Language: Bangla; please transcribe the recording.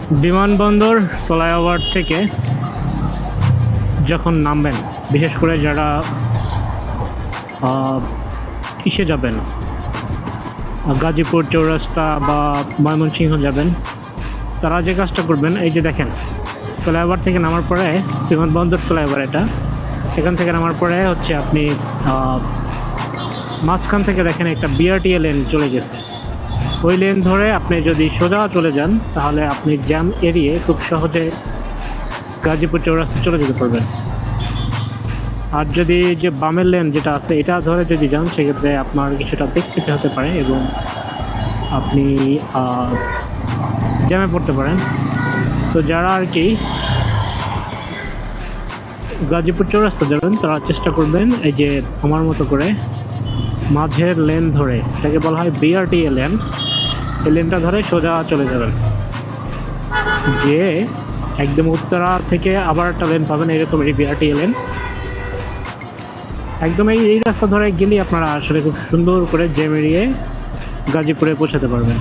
বিমানবন্দর ফ্লাইওভার থেকে যখন নামবেন, বিশেষ করে যারা ইসে যাবেন, গাজীপুর চৌরাস্তা বা ময়মনসিংহ যাবেন, তারা যে কাজটা করবেন, এই যে দেখেন ফ্লাইওভার থেকে নামার পরে, বিমানবন্দর ফ্লাইওভার এটা, এখান থেকে নামার পরে হচ্ছে আপনি মাঝখান থেকে দেখেন একটা বিআরটিএ লেন চলে গেছে। ওই লেন ধরে আপনি যদি সোজা চলে যান, তাহলে আপনি জ্যাম এড়িয়ে খুব সহজে গাজীপুর চৌরাস্তা চলে যেতে পারবেন। আর যদি যে বামের লেন যেটা আছে এটা ধরে যদি যান, সেক্ষেত্রে আপনার কিছুটা বেগ পেতে হতে পারে এবং আপনি জ্যামে পড়তে পারেন। তো যারা আর কি গাজীপুর চৌরাস্তা যাবেন, তারা চেষ্টা করবেন এই যে আমার মতো করে মাঝের লেন ধরে, এটাকে বলা হয় বিআরটিএ লেন, এই লেনটা ধরে সোজা চলে যাবেন, যে একদম উত্তরা থেকে আবার একটা লেন পাবেন এরকম, এই বিআরটিএ লেন একদম এই রাস্তা ধরে গেলেই আপনারা আসলে খুব সুন্দর করে জ্যাম এড়িয়ে গাজীপুরে পৌঁছাতে পারবেন।